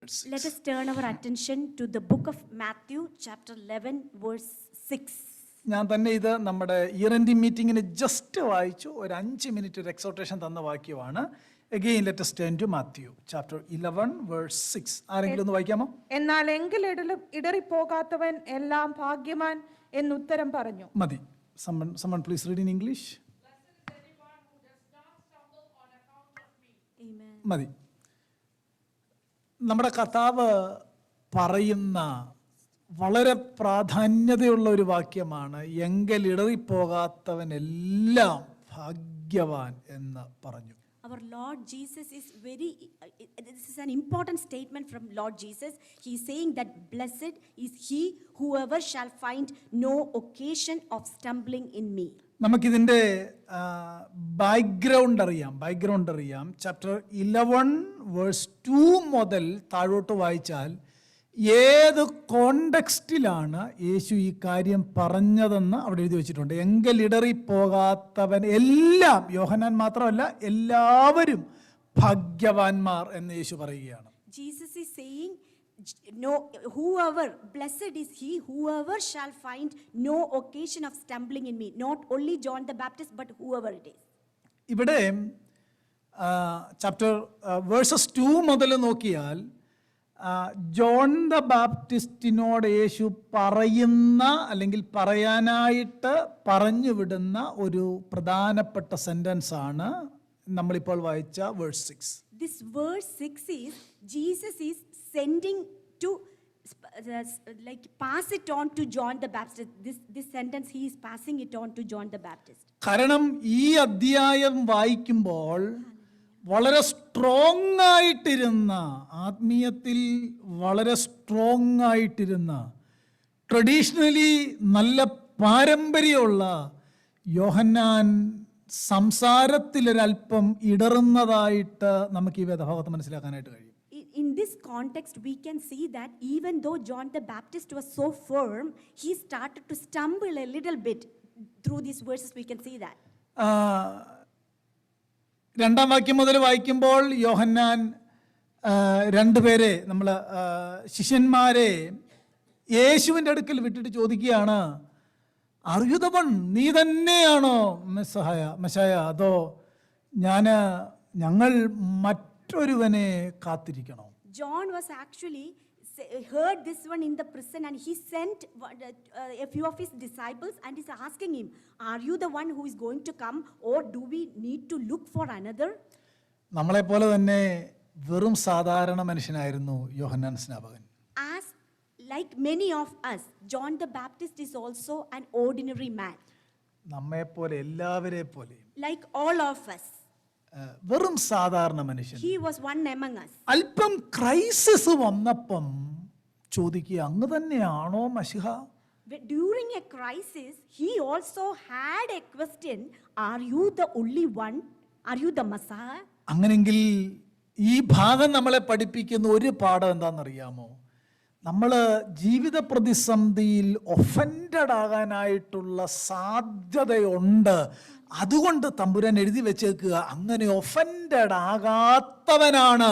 Let us turn our attention to the book of Matthew, chapter 11, verse 6. ഞാൻ തന്നെ ഇത് നമ്മുടെ ഇയർ എൻഡ് മീറ്റിങ്ങിന് ജസ്റ്റ് വായിച്ചു. ഒരു 5 മിനിറ്റ് ഒരു എക്സോട്ടേഷൻ തന്ന വാക്യമാണ്. Again, let us turn to Matthew, chapter 11, verse 6. ആരെങ്കിലും ഒന്ന് വായിക്കാമോ? എന്നാൽ എങ്കിൽ ഇടറിപ്പോകാത്തവൻ എല്ലാം ഭാഗ്യവാൻ എന്നുത്തരം പറഞ്ഞു. മതി. Someone please read in English. Amen. മതി. നമ്മുടെ കർത്താവ് പറയുന്ന വളരെ പ്രാധാന്യതയുള്ള ഒരു വാക്യമാണ്, എങ്കിൽ ഇടറിപ്പോകാത്തവൻ എല്ലാം ഭാഗ്യവാൻ എന്ന് പറഞ്ഞു. Our Lord Jesus is this is an important statement from Lord Jesus. He is saying that blessed is he whoever shall find no occasion of stumbling in me. നമുക്കിതിൻ്റെ ബാക്ക്ഗ്രൗണ്ട് അറിയാം. ചാപ്റ്റർ 11 വേഴ്സ് 2 മുതൽ താഴോട്ട് വായിച്ചാൽ ഏത് കോണ്ടെക്സ്റ്റിലാണ് യേശു ഈ കാര്യം പറഞ്ഞതെന്ന് അവിടെ എഴുതി വെച്ചിട്ടുണ്ട്. എങ്കിൽ ഇടറിപ്പോകാത്തവൻ എല്ലാം, യോഹന്നാൻ മാത്രമല്ല എല്ലാവരും ഭാഗ്യവാന്മാർ എന്ന് യേശു പറയുകയാണ്. Jesus is saying, no, whoever, blessed is he whoever shall find no occasion of stumbling in me. Not only John the Baptist, but whoever it is. ഇവിടെ ചാപ്റ്റർ വേഴ്സസ് 2 മുതൽ നോക്കിയാൽ ജോൺ ദ ബാപ്റ്റിസ്റ്റിനോട് യേശു പറയുന്ന അല്ലെങ്കിൽ പറയാനായിട്ട് പറഞ്ഞു വിടുന്ന ഒരു പ്രധാനപ്പെട്ട സെന്റൻസ് ആണ് നമ്മളിപ്പോൾ വായിച്ച verse 6. This verse 6 is Jesus is sending to pass it on to John the Baptist. This sentence he is passing it on to John the Baptist. കാരണം ഈ അധ്യായം വായിക്കുമ്പോൾ വളരെ സ്ട്രോങ് ആയിട്ടിരുന്ന, ആത്മീയത്തിൽ വളരെ സ്ട്രോങ് ആയിട്ടിരുന്ന, ട്രഡീഷണലി നല്ല പാരമ്പര്യമുള്ള യോഹന്നാൻ സംസാരത്തിലൊരല്പം ഇടറുന്നതായിട്ട് നമുക്ക് ഈ വേദഭാഗത്ത് മനസ്സിലാക്കാനായിട്ട് കഴിയും. In this context, we can see that even though John the Baptist was so firm, he started to stumble a little bit. Through these verses, we can see that. രണ്ടാം വാക്യം മുതൽ വായിക്കുമ്പോൾ യോഹന്നാൻ രണ്ടുപേരെ, നമ്മൾ ശിഷ്യന്മാരെ യേശുവിൻ്റെ അടുക്കൽ വിട്ടിട്ട് ചോദിക്കുകയാണ്, അറിയുതവൺ നീ തന്നെയാണോ മെസ്സായ, അതോ ഞങ്ങൾ മറ്റൊരുവനെ കാത്തിരിക്കണോ? John was actually heard this one in the prison, and he sent a few of his disciples and is asking him, are you the one who is going to come, or do we need to look for another? നമ്മളെപ്പോലെ തന്നെ വെറും സാധാരണ മനുഷ്യനായിരുന്നു യോഹന്നാൻ സ്നാപകൻ. As like many of us, John the Baptist is also an ordinary man. നമ്മെപ്പോലെ എല്ലാവരെ പോലെ, like all of us, വെറും സാധാരണ മനുഷ്യൻ. he was one among us. അല്പം ക്രൈസിസ് വന്നപ്പം ചോദിക്കുക, അങ്ങ് തന്നെയാണോ മശിഹ? During a crisis, he also had a question, are you the only one? Are you the Messiah? അങ്ങനെങ്കിൽ ഈ ഭാഗം നമ്മളെ പഠിപ്പിക്കുന്ന ഒരു പാഠം എന്താണെന്നറിയാമോ? നമ്മൾ ജീവിത പ്രതിസന്ധിയിൽ ഒഫൻഡഡ് ആകാനായിട്ടുള്ള സാധ്യതയുണ്ട്. അതുകൊണ്ട് തമ്പുരാൻ എഴുതി വെച്ചേക്കുക, അങ്ങനെ ഒഫൻഡഡ് ആകാത്തവനാണ്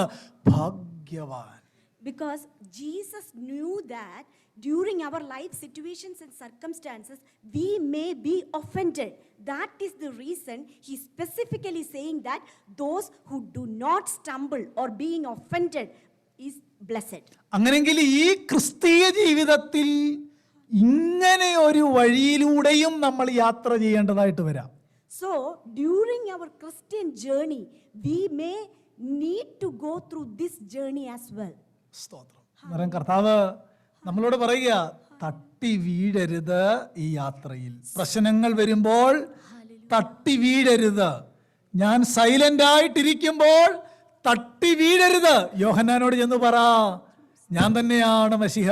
ഭാഗ്യവാൻ. Because Jesus knew that during our life situations and circumstances, we may be offended. That is the reason he specifically saying that those who do not stumble or being offended is blessed. അങ്ങനെങ്കിൽ ഈ ക്രിസ്തീയ ജീവിതത്തിൽ ഇങ്ങനെ ഒരു വഴിയിലൂടെയും നമ്മൾ യാത്ര ചെയ്യേണ്ടതായിട്ട് വരാം. So during our Christian journey, we may need to go through this journey as well. സ്തോത്രം. അന്നേരം കർത്താവ് നമ്മളോട് പറയുക, തട്ടി വീഴരുത് ഈ യാത്രയിൽ. പ്രശ്നങ്ങൾ വരുമ്പോൾ തട്ടി വീഴരുത്. ഞാൻ സൈലന്റ് ആയിട്ടിരിക്കുമ്പോൾ തട്ടി വീഴരുത്. യോഹന്നാനോട് ചെന്ന് പറ, ഞാൻ തന്നെയാണ് മശിഹ,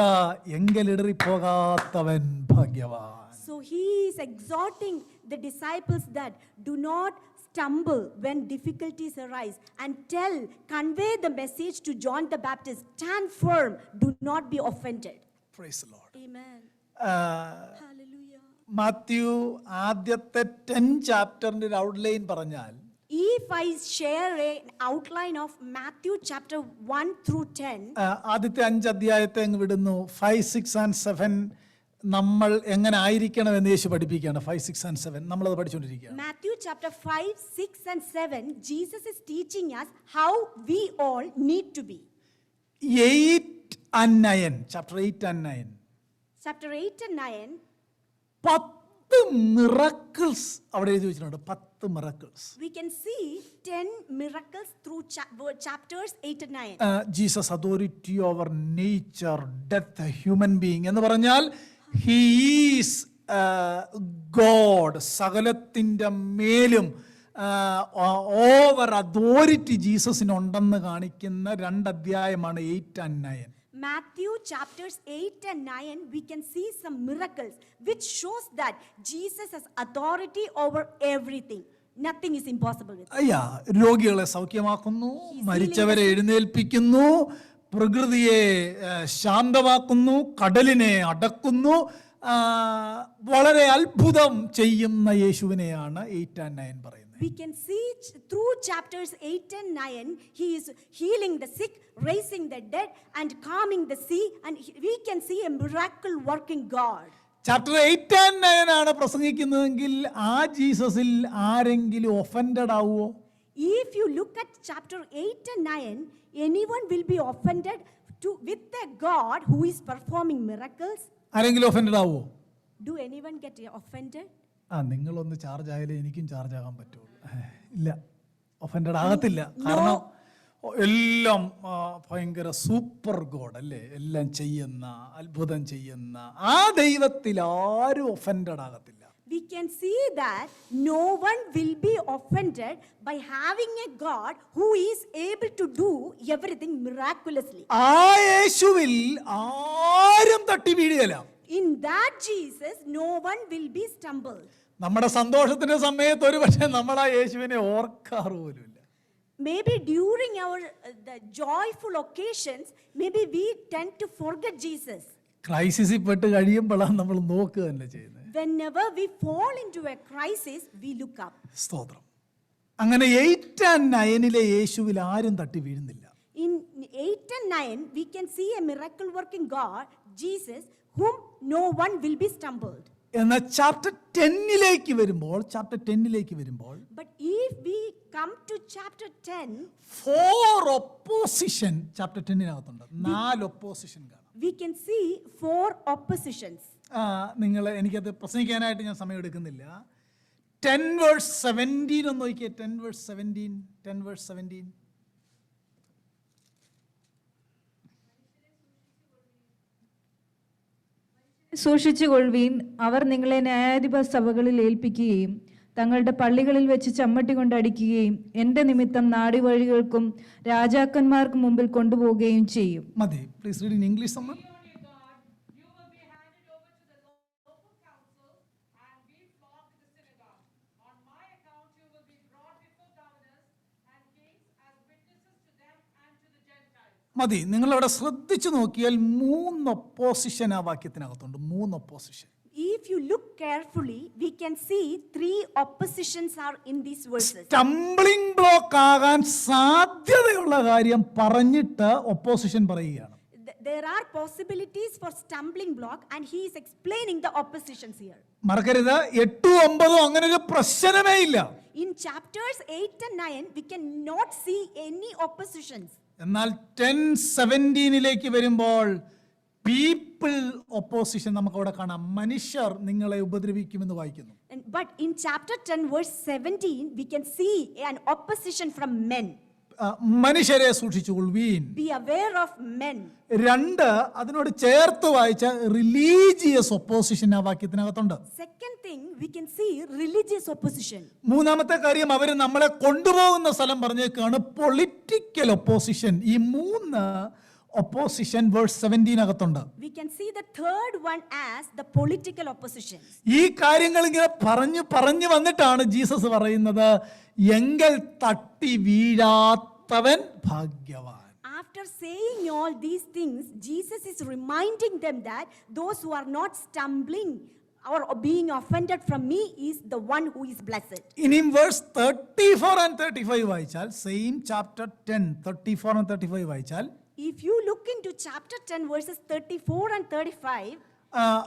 എങ്കിൽ ഇടറിപ്പോകാത്തവൻ ഭാഗ്യവാൻ. So he is exhorting the disciples that do not stumble when difficulties arise, and convey the message to John the Baptist, stand firm, do not be offended. Praise the Lord. Amen. Hallelujah. Mathew ആദ്യത്തെ 10 ചാപ്റ്ററിന്റെ ഒരു outline പറഞ്ഞാൽ, If I share an outline of Matthew chapter 1 through 10, ആദ്യത്തെ 5 അധ്യായത്തെ അങ്ങ് വിടുന്നു. 5, 6 and 7 നമ്മൾ എങ്ങനെ ആയിരിക്കണം എന്ന് യേശു പഠിപ്പിക്കുകയാണ്. 5, 6 and 7 നമ്മളത് പഠിച്ചുകൊണ്ടിരിക്കുകയാണ്. Matthew chapter 5, 6 and 7, Jesus is teaching us how we all need to be. 8 and 9, chapter 8 and 9. Chapter 8 and 9, 10 miracles അവിടെ എഴുതി വെച്ചിട്ടുണ്ട്. 10 miracles. we can see 10 miracles through chapters 8 and 9. Jesus authority over nature, death, human being എന്ന് പറഞ്ഞാൽ he is God. സകലത്തിൻ്റെ മേലും over authority ജീസസിനുണ്ടെന്ന് കാണിക്കുന്ന 2 അധ്യായമാണ് 8 and 9. Matthew chapters 8 and 9, we can see some miracles which shows that Jesus has authority over everything. Nothing is impossible with him. അയ്യാ, രോഗികളെ സൗഖ്യമാക്കുന്നു, മരിച്ചവരെ എഴുന്നേൽപ്പിക്കുന്നു, പ്രകൃതിയെ ശാന്തമാക്കുന്നു, കടലിനെ അടക്കുന്നു. വളരെ അത്ഭുതം ചെയ്യുന്ന യേശുവിനെയാണ് 8 and 9 പറയുന്നത്. We can see through chapters 8 and 9, he is healing the sick, raising the dead, and calming the sea, and we can see a miracle working God. Chapter 8 and 9 ആണ് പ്രസംഗിക്കുന്നതെങ്കിൽ ആ ജീസസിൽ ആരെങ്കിലും ഒഫൻഡഡ് ആവുമോ? If you look at chapter 8 and 9, anyone will be offended with a God who is performing miracles? ആരെങ്കിലും offended ആവുമോ? Do anyone get offended? നിങ്ങളൊന്ന് charge ആയാലേ എനിക്കും charge ആകാൻ പറ്റുള്ളൂ. ഇല്ല, ഒഫൻഡഡ് ആകത്തില്ല. കാരണം എല്ലാം ഭയങ്കര സൂപ്പർ ഗോഡ് അല്ലേ, എല്ലാം ചെയ്യുന്ന, അത്ഭുതം ചെയ്യുന്ന ആ ദൈവത്തിൽ ആരും ഒഫൻഡഡ് ആകത്തില്ല. We can see that no one will be offended by having a God who is able to do everything miraculously. ആ യേശുവിൽ ആരും തട്ടി വീഴുകയില്ല. In that Jesus, no one will be stumbled. നമ്മുടെ സന്തോഷത്തിന്റെ സമയത്ത് ഒരു പക്ഷേ നമ്മൾ ആ യേശുവിനെ ഓർക്കാറ് പോലുമില്ല. Maybe during our the joyful occasions, maybe we tend to forget Jesus. ക്രൈസിസിൽ പെട്ട് കഴിയുമ്പോഴാണ് നമ്മൾ നോക്കുക തന്നെ ചെയ്യുന്നത്. Whenever we fall into a crisis, we look up. സ്തോത്രം. അങ്ങനെ 8 and 9 യേശുവിൽ ആരും തട്ടി വീഴുന്നില്ല. In 8 and 9, we can see a miracle working God, Jesus, whom no one will be stumbled. എന്നാൽ ചാപ്റ്റർ 10 വരുമ്പോൾ But if we come to chapter 10, 4 opposition chapter 10 4 opposition കാണാം. we can see 4 oppositions. നിങ്ങൾ എനിക്കത് പ്രസംഗിക്കാനായിട്ട് ഞാൻ സമയം എടുക്കുന്നില്ല. 10 verse 17 ഒന്ന് നോക്കിയേ. 10 verse 17. സൂക്ഷിച്ചുകൊള്ളുവീൻ, അവർ നിങ്ങളെ ന്യായാധിപ സഭകളിൽ ഏൽപ്പിക്കുകയും തങ്ങളുടെ പള്ളികളിൽ വെച്ച് ചമ്മട്ടി കൊണ്ട് അടിക്കുകയും എൻ്റെ നിമിത്തം നാടുവഴികൾക്കും രാജാക്കന്മാർക്കും മുമ്പിൽ കൊണ്ടുപോവുകയും ചെയ്യും. മതി. Please read in English summer. മതി. നിങ്ങളവിടെ ശ്രദ്ധിച്ചു നോക്കിയാൽ 3 ഒപ്പോസിഷൻ ആ വാക്യത്തിനകത്തുണ്ട്. 3 opposition. If you look carefully, we can see 3 oppositions are in these verses. Stumbling block ആകാൻ സാധ്യതയുള്ള കാര്യം പറഞ്ഞിട്ട് ഒപ്പോസിഷൻ പറയുകയാണ്. There are possibilities for stumbling block, and he is explaining the oppositions here. മറക്കരുത്, 8, 9 അങ്ങനെ ഒരു പ്രശ്നമേ ഇല്ല. In chapters 8 and 9, we can not see any oppositions. എന്നാൽ 10:17 വരുമ്പോൾ പീപ്പിൾ ഒപ്പോസിഷൻ നമുക്ക് അവിടെ കാണാം. മനുഷ്യർ നിങ്ങളെ ഉപദ്രവിക്കുമെന്ന് വായിക്കുന്നു. But in chapter 10 verse 17, we can see an opposition from men. മനുഷ്യരെ സൂക്ഷിച്ചുകൊള്ളുവീൻ. Be aware of men. 2 അതിനോട് ചേർത്ത് വായിച്ച റിലീജിയസ് ഒപ്പോസിഷൻ ആ വാക്യത്തിനകത്തുണ്ട്. Second thing, we can see religious opposition. 3-ാമത്തെ കാര്യം, അവർ നമ്മളെ കൊണ്ടുപോകുന്ന സ്ഥലം പറഞ്ഞേക്കാണ് പൊളിറ്റിക്കൽ ഒപ്പോസിഷൻ. ഈ 3 ഒപ്പോസിഷൻ വേഴ്സ് 17 അകത്തുണ്ട്. We can see the third one as the political opposition. ഈ കാര്യങ്ങൾ ഇങ്ങനെ പറഞ്ഞു വന്നിട്ടാണ് ജീസസ് പറയുന്നത്, എങ്കിൽ തട്ടി വീഴാത്തവൻ ഭാഗ്യവാൻ. After saying all these things, Jesus is reminding them that those who are not stumbling or being offended from me is the one who is blessed. ഇനിയും വേഴ്സ് 34 and 35 വായിച്ചാൽ, സെയിം ചാപ്റ്റർ 10 34 and 35 വായിച്ചാൽ, If you look into chapter 10 verses 34 and 35,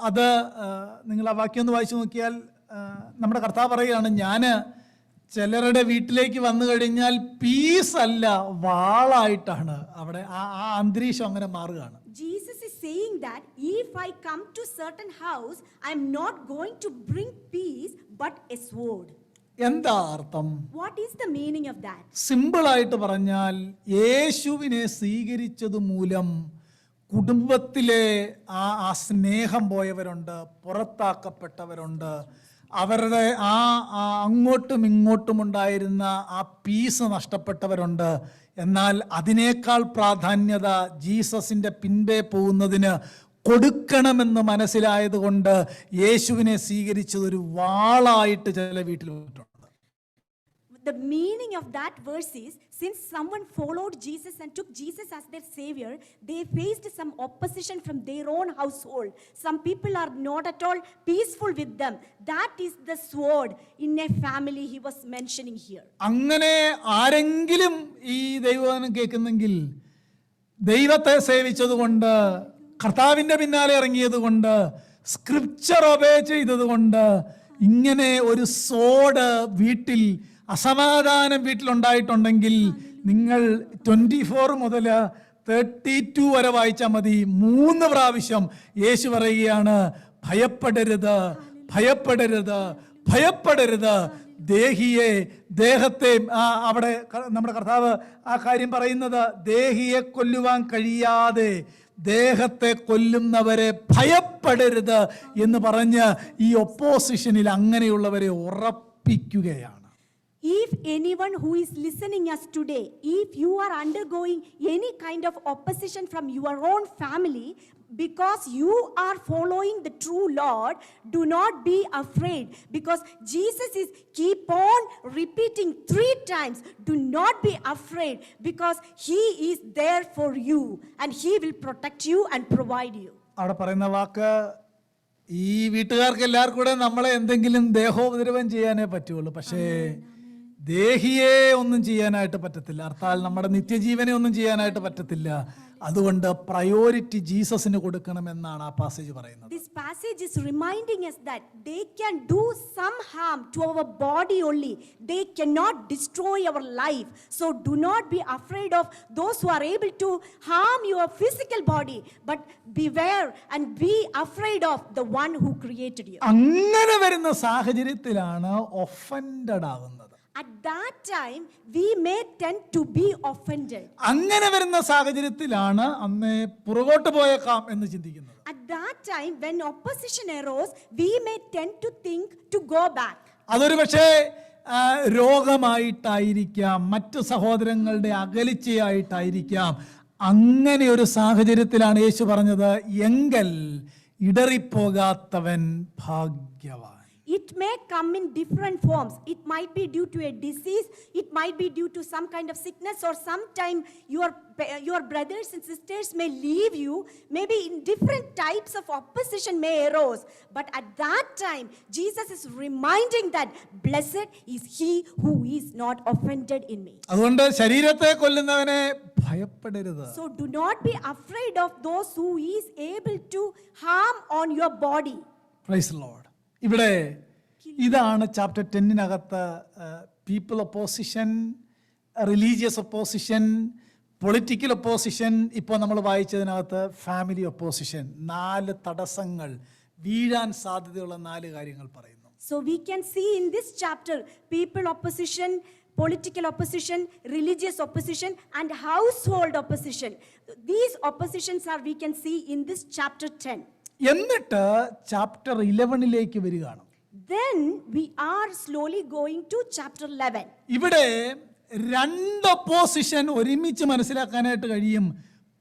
അത് നിങ്ങൾ ആ വാക്യം ഒന്ന് വായിച്ചു നോക്കിയാൽ നമ്മുടെ കർത്താവ് പറയുകയാണ്, ഞാൻ ചിലരുടെ വീട്ടിലേക്ക് വന്നു കഴിഞ്ഞാൽ പീസ് അല്ല വാളായിട്ടാണ് അവിടെ ആ അന്തരീക്ഷം അങ്ങനെ മാറുകയാണ്. Jesus is saying that if I come to certain house, I am not going to bring peace but a sword. എന്താ അർത്ഥം? What is the meaning of that? സിമ്പിളായിട്ട് പറഞ്ഞാൽ, യേശുവിനെ സ്വീകരിച്ചത് മൂലം കുടുംബത്തിലെ ആ സ്നേഹം പോയവരുണ്ട്, പുറത്താക്കപ്പെട്ടവരുണ്ട്, അവരുടെ അങ്ങോട്ടും ഇങ്ങോട്ടും ഉണ്ടായിരുന്ന ആ പീസ് നഷ്ടപ്പെട്ടവരുണ്ട്. എന്നാൽ അതിനേക്കാൾ പ്രാധാന്യത ജീസസിൻ്റെ പിൻപേ പോകുന്നതിന് കൊടുക്കണമെന്ന് മനസ്സിലായതുകൊണ്ട് യേശുവിനെ സ്വീകരിച്ചതൊരു വാളായിട്ട് ചില വീട്ടിൽ വന്നിട്ടുണ്ട്. The meaning of that verse is, since someone followed Jesus and took Jesus as their savior, they faced some opposition from their own household. Some people are not at all peaceful with them. That is the sword in a family he was mentioning here. അങ്ങനെ ആരെങ്കിലും ഈ ദൈവവചനം കേൾക്കുന്നെങ്കിൽ, ദൈവത്തെ സേവിച്ചതുകൊണ്ട്, കർത്താവിൻ്റെ പിന്നാലെ ഇറങ്ങിയതുകൊണ്ട്, scripture obey ചെയ്തതുകൊണ്ട് ഇങ്ങനെ ഒരു സോഡ് വീട്ടിൽ, അസമാധാനം വീട്ടിലുണ്ടായിട്ടുണ്ടെങ്കിൽ, നിങ്ങൾ 24 മുതൽ 32 വരെ വായിച്ചാൽ മതി. 3 പ്രാവശ്യം യേശു പറയുകയാണ്, ഭയപ്പെടരുത്, ഭയപ്പെടരുത്, ഭയപ്പെടരുത്. ദേഹത്തെ അവിടെ നമ്മുടെ കർത്താവ് ആ കാര്യം പറയുന്നത്, ദേഹിയെ കൊല്ലുവാൻ കഴിയാതെ ദേഹത്തെ കൊല്ലുന്നവരെ ഭയപ്പെടരുത് എന്ന് പറഞ്ഞ് ഈ ഒപ്പോസിഷനിൽ അങ്ങനെയുള്ളവരെ ഉറപ്പിക്കുകയാണ്. If anyone who is listening us today, if you are undergoing any kind of opposition from your own family because you are following the true Lord, do not be afraid, because Jesus is keep on repeating 3 times, do not be afraid, because he is there for you and he will protect you and provide you. അവിടെ പറയുന്ന വാക്ക്, ഈ വീട്ടുകാർക്ക് എല്ലാവർക്കും കൂടെ നമ്മളെ എന്തെങ്കിലും ദേഹോപദ്രവം ചെയ്യാനേ പറ്റുള്ളൂ, പക്ഷേ ദേഹിയെ ഒന്നും ചെയ്യാനായിട്ട് പറ്റത്തില്ല. അർത്ഥാൽ നമ്മുടെ നിത്യജീവനെ ഒന്നും ചെയ്യാനായിട്ട് പറ്റത്തില്ല. അതുകൊണ്ട് പ്രയോറിറ്റി ജീസസിന് കൊടുക്കണമെന്നാണ് ആ പാസേജ് പറയുന്നത്. This passage is reminding us that they can do some harm to our body only. They cannot destroy our life. So do not be afraid of those who are able to harm your physical body, but beware and be afraid of the one who created you. അങ്ങനെ വരുന്ന സാഹചര്യത്തിലാണ് offended ആകുന്നത്. At that time, we may tend to be offended. അങ്ങനെ വരുന്ന സാഹചര്യത്തിലാണ് അന്ന് പുറകോട്ട് പോയേക്കാം എന്ന് ചിന്തിക്കുന്നത്. At that time, when opposition arose, we may tend to think to go back. അതൊരു പക്ഷേ രോഗമായിട്ടായിരിക്കാം, മറ്റു സഹോദരങ്ങളുടെ അകലിച്ചയായിട്ടായിരിക്കാം. അങ്ങനെ ഒരു സാഹചര്യത്തിലാണ് യേശു പറഞ്ഞത്, എങ്കിൽ ഇടറിപ്പോകാത്തവൻ ഭാഗ്യവാൻ. It may come in different forms. It might be due to a disease. It might be due to some kind of sickness, or sometime your brothers and sisters may leave you. Maybe in different types of opposition may arise. But at that time, Jesus is reminding that blessed is he who is not offended in me. അതുകൊണ്ട് ശരീരത്തെ കൊല്ലുന്നവനെ ഭയപ്പെടരുത്. So do not be afraid of those who is able to harm on your body. Praise the Lord. ഇവിടെ ഇതാണ് chapter 10-നകത്ത് people opposition, religious opposition, political opposition, ഇപ്പോൾ നമ്മൾ വായിച്ചതിനകത്ത് family opposition. 4 തടസ്സങ്ങൾ, വീഴാൻ സാധ്യതയുള്ള 4 കാര്യങ്ങൾ പറയുന്നു. So we can see in this chapter people opposition, political opposition, religious opposition and household opposition. These oppositions are we can see in this chapter 10. എന്നിട്ട് chapter 11-ലേക്ക് വരികയാണ്. Then we are slowly going to chapter 11. ഇവിടെ 2 opposition ഒരുമിച്ച് മനസ്സിലാക്കാനായിട്ട് കഴിയും.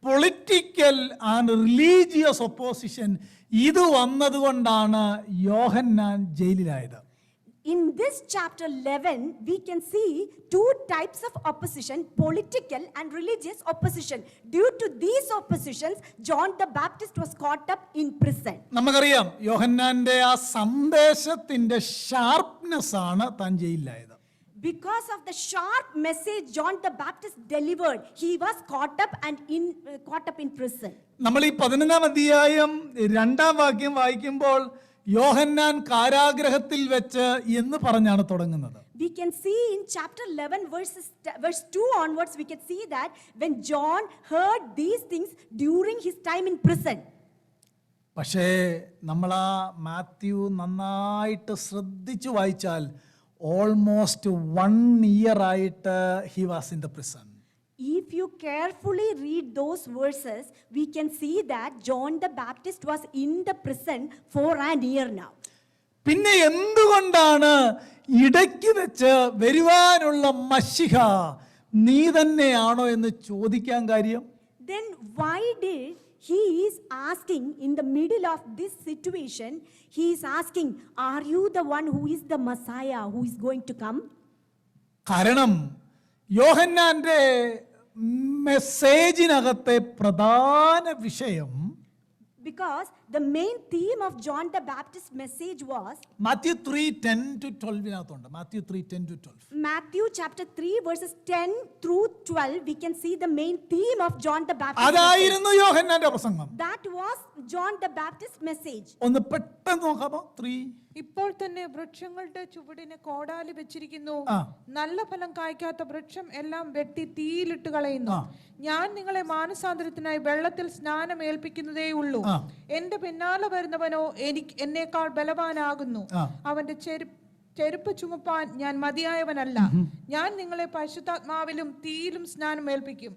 Political and religious opposition. ഇത് വന്നതുകൊണ്ടാണ് യോഹന്നാൻ ജയിലിലായത്. In this chapter 11, we can see two types of opposition, political and religious opposition. Due to these oppositions, John the Baptist was caught up in prison. നമുക്കറിയാം യോഹന്നാന്റെ ആ സന്ദേശത്തിന്റെ sharpness ആണ് താൻ ജയിലിലായത്. Because of the sharp message John the Baptist delivered, he was caught up in prison. നമ്മൾ ഈ 11-ാം അധ്യായം 2-ാം വാക്യം വായിക്കുമ്പോൾ യോഹന്നാൻ കാരാഗ്രഹത്തിൽ വെച്ച് എന്ന് പറഞ്ഞാണ് തുടങ്ങുന്നത്. We can see in chapter 11 verse 2 onwards, we can see that when John heard these things during his time in prison. പക്ഷേ നമ്മൾ ആ മാത്യു നന്നായിട്ട് ശ്രദ്ധിച്ചു വായിച്ചാൽ ഓൾമോസ്റ്റ് 1 year ആയിട്ട് he was in the prison. If you carefully read those verses, we can see that John the Baptist was in the prison for a year now. പിന്നെ എന്തുകൊണ്ടാണ് ഇടയ്ക്ക് വെച്ച് വരുവാനുള്ള മശിഹ നീ തന്നെയാണോ എന്ന് ചോദിക്കാൻ കാര്യം? Then why did he is asking in the middle of this situation, he is asking, are you the one who is the Messiah who is going to come? കാരണം യോഹന്നാന്റെ മെസ്സേജിനകത്തെ പ്രധാന വിഷയം, because the main theme of John the Baptist's message was Mathew 3:10-12 Mathew 3:10-12. Matthew chapter 3 verses 10 through 12. We can see the main theme of John the Baptist. അതായിരുന്നു യോഹന്നാന്റെ പ്രസംഗം. That was John the Baptist's message. ഒന്ന് പെട്ടെന്ന് നോക്കാമോ? 3. ഇപ്പോൾ തന്നെ വൃക്ഷങ്ങളുടെ ചുവടിന് കോടാലി വെച്ചിരിക്കുന്നു. ആ. നല്ല ഫലം കായ്ക്കാത്ത വൃക്ഷം എല്ലാം വെട്ടി തീയിലിട്ട് കളയുന്നു. ഞാൻ നിങ്ങളെ മാനസാന്തരത്തിനായി വെള്ളത്തിൽ സ്നാനം ഏൽപ്പിക്കുന്നതേ ഉള്ളൂ. എന്റെ പിന്നാലെ വരുന്നവനോ എന്നേക്കാൾ ബലവാനാകുന്നു. അവന്റെ ചെരുപ്പ് ചുമപ്പാൻ ഞാൻ മതിയായവനല്ല. ഞാൻ നിങ്ങളെ പരിശുദ്ധാത്മാവിലും തീയിലും സ്നാനം ഏൽപ്പിക്കും.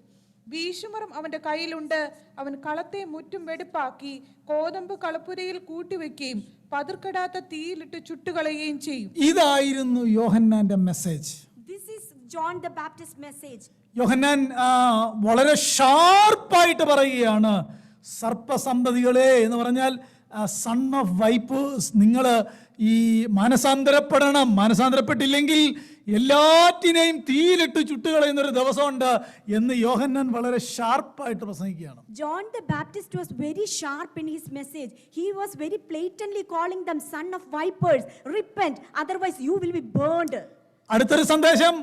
വീശുമരം അവന്റെ കയ്യിലുണ്ട്. അവൻ കളത്തെ മുറ്റും വെടിപ്പാക്കി കോതമ്പ് കളപ്പുരയിൽ കൂട്ടിവെക്കുകയും പതിർക്കെടാത്ത തീയിലിട്ട് ചുട്ടുകളയുകയും ചെയ്യും. ഇതായിരുന്നു യോഹന്നാന്റെ message. This is John the Baptist's message. യോഹന്നാൻ വളരെ ഷാർപ്പായിട്ട് പറയുകയാണ്, സർപ്പസന്തതികളെ എന്ന് പറഞ്ഞാൽ സൺ ഓഫ് വൈപ്പേഴ്സ്, നിങ്ങൾ ഈ മാനസാന്തരപ്പെടണം. മാനസാന്തരപ്പെട്ടില്ലെങ്കിൽ എല്ലാറ്റിനെയും തീയിലിട്ട് ചുട്ടുകളയുന്നൊരു ദിവസമുണ്ട് എന്ന് യോഹന്നാൻ വളരെ ഷാർപ്പായിട്ട് പ്രസംഗിക്കുകയാണ്. John the Baptist was very sharp in his message. He was very blatantly calling them son of vipers. Repent, otherwise you will be burned. അടുത്തൊരു സന്ദേശം,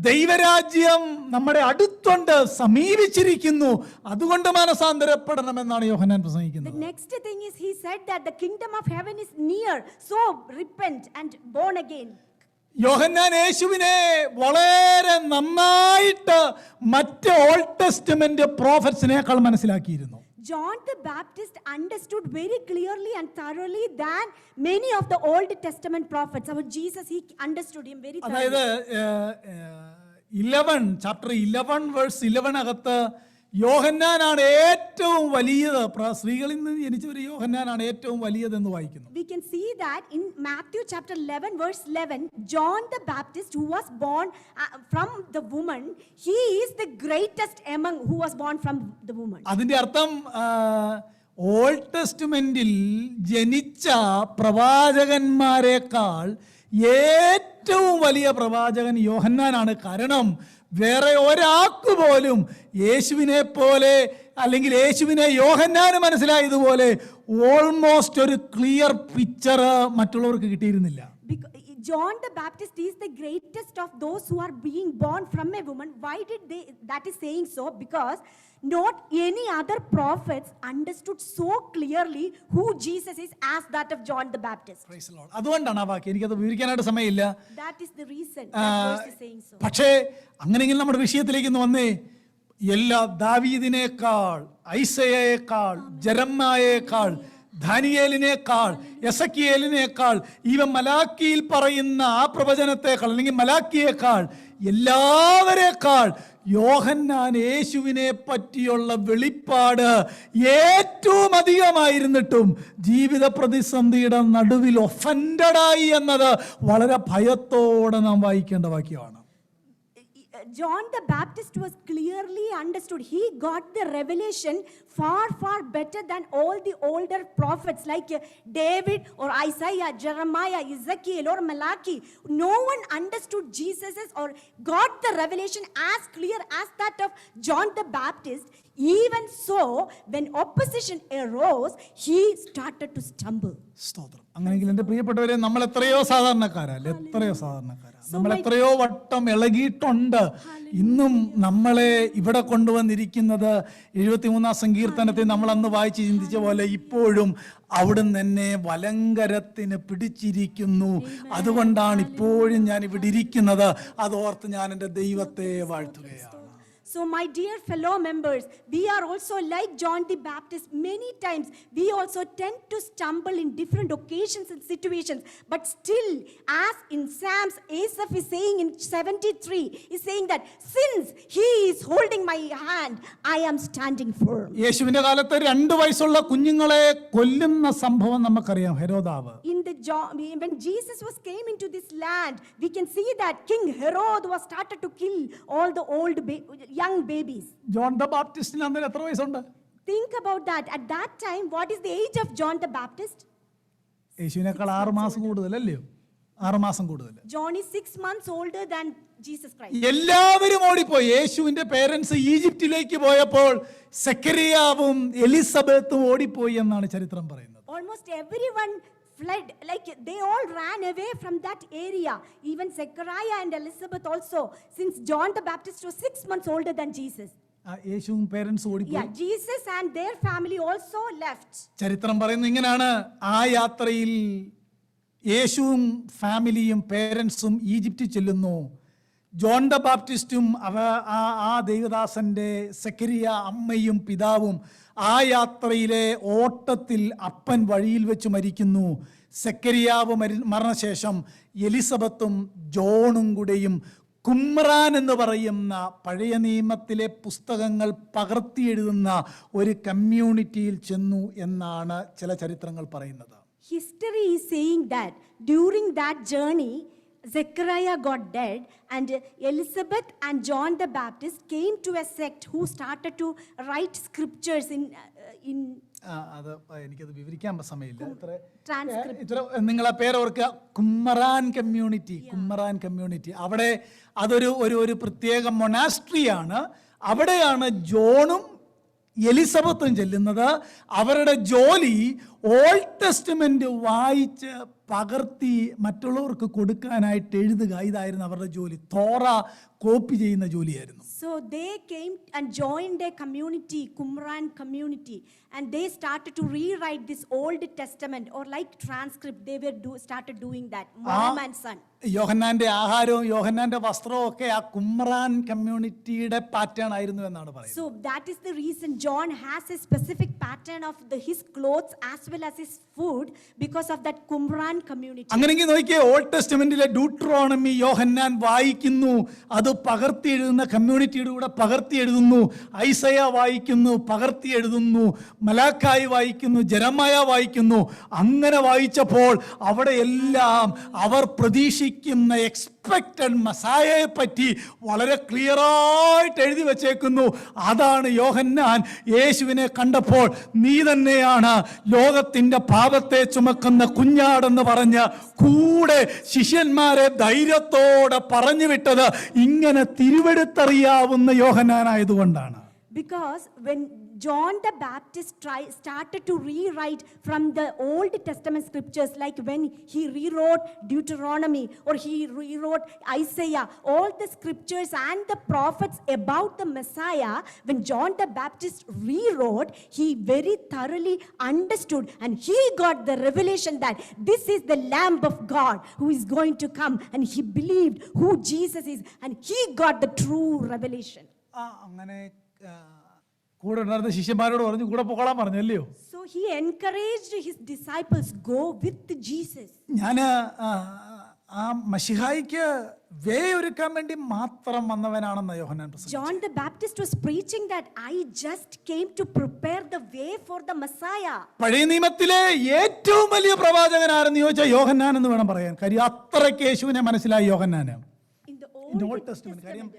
ദൈവരാജ്യം നമ്മുടെ അടുത്തുണ്ട്, സമീപിച്ചിരിക്കുന്നു, അതുകൊണ്ട് മാനസാന്തരപ്പെടണമെന്നാണ് യോഹന്നാൻ പ്രസംഗിക്കുന്നത്. The next thing is he said that the kingdom of heaven is near, so repent and born again. യോഹന്നാൻ യേശുവിനെ വളരെ നന്നായിട്ട് മറ്റ് ഓൾഡ് ടെസ്റ്റ്മെന്റ് പ്രോഫറ്റ്സിനേക്കാൾ മനസ്സിലാക്കിയിരുന്നു. John the Baptist understood very clearly and thoroughly than many of the Old Testament prophets. Our Jesus, he understood him very thoroughly. അതായത് 11 chapter 11 verse 11 അകത്ത് യോഹന്നാനാണ് ഏറ്റവും വലിയത്, സ്ത്രീകളിൽ നിന്ന് ജനിച്ച ഒരു യോഹന്നാനാണ് ഏറ്റവും വലിയതെന്ന് വായിക്കുന്നു. We can see that in Matthew chapter 11 verse 11, John the Baptist, who was born from the woman, he is the greatest among who was born from the woman. അതിന്റെ അർത്ഥം ഓൾഡ് ടെസ്റ്റ്മെന്റിൽ ജനിച്ച പ്രവാചകന്മാരെക്കാൾ ഏറ്റവും വലിയ പ്രവാചകൻ യോഹന്നാനാണ്. കാരണം വേറെ ഒരാൾക്ക് പോലും യേശുവിനെ പോലെ അല്ലെങ്കിൽ യേശുവിനെ യോഹന്നാന് മനസ്സിലായതുപോലെ ഓൾമോസ്റ്റ് ഒരു ക്ലിയർ പിക്ചർ മറ്റുള്ളവർക്ക് കിട്ടിയിരുന്നില്ല. John the Baptist is the greatest of those who are being born from a woman. Why did they that is saying so? Because not any other prophets understood so clearly who Jesus is as that of John the Baptist. അതുകൊണ്ടാണ് ആ വാക്യം, എനിക്കത് വിവരിക്കാനായിട്ട് സമയമില്ല. That is the reason that verse is saying so. പക്ഷേ അങ്ങനെയെങ്കിൽ നമ്മുടെ വിഷയത്തിലേക്ക് വന്നേ, എല്ലാ ദാവീദിനേക്കാൾ, ഐസയേക്കാൾ, ജെറമ്യായേക്കാൾ, ദാനിയേലിനേക്കാൾ, എസക്കിയേലിനേക്കാൾ, ഇവ മലാക്കിയിൽ പറയുന്ന ആ പ്രവചനത്തെക്കാൾ അല്ലെങ്കിൽ മലാക്കിയേക്കാൾ എല്ലാവരേക്കാൾ യോഹന്നാൻ യേശുവിനെ പറ്റിയുള്ള വെളിപ്പാട് ഏറ്റവും അധികമായിരുന്നിട്ടും ജീവിത പ്രതിസന്ധിയുടെ നടുവിൽ ഒഫൻഡഡായി എന്നത് വളരെ ഭയത്തോടെ നാം വായിക്കേണ്ട വാക്യമാണ്. John the Baptist was clearly understood. He got the revelation far, far better than all the older prophets like David or Isaiah, Jeremiah, Ezekiel or Malachi. No one understood Jesus's or got the revelation as clear as that of John the Baptist. Even so, when opposition arose, he started to stumble. സ്തോത്രം. അങ്ങനെയെങ്കിൽ എൻ്റെ പ്രിയപ്പെട്ടവരെ, നമ്മൾ എത്രയോ സാധാരണക്കാരല്ലേ, എത്രയോ സാധാരണക്കാരാ, നമ്മൾ എത്രയോ വട്ടം ഇളകിയിട്ടുണ്ട്. ഇന്നും നമ്മളെ ഇവിടെ കൊണ്ടുവന്നിരിക്കുന്നത് 73-ാം സങ്കീർത്തനത്തെ നമ്മൾ അന്ന് വായിച്ച് ചിന്തിച്ച പോലെ ഇപ്പോഴും അവിടുന്ന് എന്നെ വലങ്കരത്തിന് പിടിച്ചിരിക്കുന്നു. അതുകൊണ്ടാണ് ഇപ്പോഴും ഞാൻ ഇവിടെ ഇരിക്കുന്നത്. അതോർത്ത് ഞാൻ എൻ്റെ ദൈവത്തെ വാഴ്ത്തുകയാണ്. So my dear fellow members, we are also like John the Baptist. Many times we also tend to stumble in different occasions and situations. But still, as in Psalms, Asaph is saying in 73, is saying that since he is holding my hand, I am standing firm. യേശുവിന്റെ കാലത്ത് 2 വയസ്സുള്ള കുഞ്ഞുങ്ങളെ കൊല്ലുന്ന സംഭവം നമുക്കറിയാം, ഹെരോദാവ്. When Jesus came into this land, we can see that King Herod was started to kill all the young babies. John the ബാപ്റ്റിസ്റ്റിന് അന്ന് എത്ര വയസ്സുണ്ട്? Think about that. At that time, what is the age of John the Baptist? യേശുവിനേക്കാൾ 6 മാസം കൂടുതൽ, അല്ലയോ? 6 മാസം കൂടുതൽ. John is 6 months older than Jesus Christ. എല്ലാവരും ഓടിപ്പോയി. യേശുവിന്റെ പേരൻസ് ഈജിപ്തിലേക്ക് പോയപ്പോൾ സെക്കറിയാവും എലിസബത്തും ഓടിപ്പോയി എന്നാണ് ചരിത്രം പറയുന്നത്. Almost everyone fled, like they all ran away from that area. Even Zechariah and Elizabeth also, since John the Baptist was 6 months older than Jesus. യേശുവും പേരൻസ് ഓടിപ്പോയി. Yeah, Jesus and their family also left. ചരിത്രം പറയുന്നത് ഇങ്ങനെയാണ്: ആ യാത്രയിൽ യേശുവും ഫാമിലിയും പേരൻസും ഈജിപ്തിൽ ചെല്ലുന്നു. ജോൺ ദ ബാപ്റ്റിസ്റ്റും ആ ദൈവദാസന്റെ സെക്കരിയ അമ്മയും പിതാവും ആ യാത്രയിലെ ഓട്ടത്തിൽ അപ്പൻ വഴിയിൽ വെച്ച് മരിക്കുന്നു. സെക്കരിയാവ് മരണശേഷം എലിസബത്തും ജോണും കൂടെയും കുമ്രാൻ എന്ന് പറയുന്ന പഴയ നിയമത്തിലെ പുസ്തകങ്ങൾ പകർത്തിയെഴുതുന്ന ഒരു കമ്മ്യൂണിറ്റിയിൽ ചെന്നു എന്നാണ് ചില ചരിത്രങ്ങൾ പറയുന്നത്. History is saying that during that journey, Zechariah got dead and Elizabeth and John the Baptist came to a sect who started to write scriptures in അത് എനിക്കത് വിവരിക്കാൻ സമയമില്ല. നിങ്ങളെ പേര് ഓർക്കുക, കുമ്മറാൻ കമ്മ്യൂണിറ്റി. കുമ്മറാൻ കമ്മ്യൂണിറ്റി അവിടെ അതൊരു പ്രത്യേക മൊനാസ്ട്രിയാണ്. അവിടെയാണ് ജോണും എലിസബത്തും ചെല്ലുന്നത്. അവരുടെ ജോലി ഓൾഡ് ടെസ്റ്റ്മെന്റ് വായിച്ച് പകർത്തി മറ്റുള്ളവർക്ക് കൊടുക്കാനായിട്ട് എഴുതുക. ഇതായിരുന്നു അവരുടെ ജോലി. തോറ കോപ്പി ചെയ്യുന്ന ജോലിയായിരുന്നു. So they came and joined a community, Qumran community, and they started to rewrite this Old Testament or like transcript. They started doing that. Mom and son. യോഹന്നാന്റെ ആഹാരവും യോഹന്നാന്റെ വസ്ത്രവും ഒക്കെ ആ കുമ്രാൻ കമ്മ്യൂണിറ്റിയുടെ പാറ്റേൺ ആയിരുന്നു എന്നാണ് പറയുന്നത്. So that is the reason John has a specific pattern of his clothes as well as his food because of that Qumran community. അങ്ങനെയെങ്കിൽ നോക്കിയേ, ഓൾഡ് ടെസ്റ്റമെന്റിലെ ഡ്യൂട്രോണമി യോഹന്നാൻ വായിക്കുന്നു, അത് പകർത്തി എഴുതുന്ന കമ്മ്യൂണിറ്റിയുടെ കൂടെ പകർത്തി എഴുതുന്നു. ഐസയ വായിക്കുന്നു, പകർത്തി എഴുതുന്നു. മലാക്കായി വായിക്കുന്നു, ജെറമയ വായിക്കുന്നു. അങ്ങനെ വായിച്ചപ്പോൾ അവിടെ എല്ലാം അവർ പ്രതീക്ഷിക്കുന്ന എക്സ്പെക്റ്റഡ് മസായയെ പറ്റി വളരെ ക്ലിയറായിട്ട് എഴുതി വച്ചേക്കുന്നു. അതാണ് യോഹന്നാൻ യേശുവിനെ കണ്ടപ്പോൾ നീ തന്നെയാണ് ലോകത്തിന്റെ പാപത്തെ ചുമക്കുന്ന കുഞ്ഞാടെന്ന് പറഞ്ഞ് കൂടെ ശിഷ്യന്മാരെ ധൈര്യത്തോടെ പറഞ്ഞു വിട്ടത് ഇങ്ങനെ തിരുവെടുത്തറിയാവുന്ന യോഹന്നാനായതുകൊണ്ടാണ്. Because when John the Baptist started to rewrite from the Old Testament scriptures, like when he rewrote Deuteronomy or he rewrote Isaiah, all the scriptures and the prophets about the Messiah, when John the Baptist rewrote, he very thoroughly understood and he got the revelation that this is the Lamb of God who is going to come, and he believed who Jesus is and he got the true revelation. അങ്ങനെ കൂടെ ഉണ്ടായിരുന്ന ശിഷ്യന്മാരോട് പറഞ്ഞു, കൂടെ പോകാൻ പറഞ്ഞു, അല്ലയോ? So he encouraged his disciples, go with Jesus. ഞാൻ ആ മശിഹായിക്ക് വേ ഒരുക്കാൻ വേണ്ടി മാത്രം വന്നവനാണെന്ന് യോഹന്നാൻ പ്രസംഗിച്ചു. John the Baptist was preaching that I just came to prepare the way for the Messiah. പഴയ നിയമത്തിലെ ഏറ്റവും വലിയ പ്രവാചകൻ ആരെന്ന് ചോദിച്ചാൽ യോഹന്നാൻ എന്ന് വേണം പറയാൻ. കാര്യം അത്രയ്ക്ക് യേശുവിനെ മനസ്സിലായി യോഹന്നാന്. In the Old Testament. കാര്യം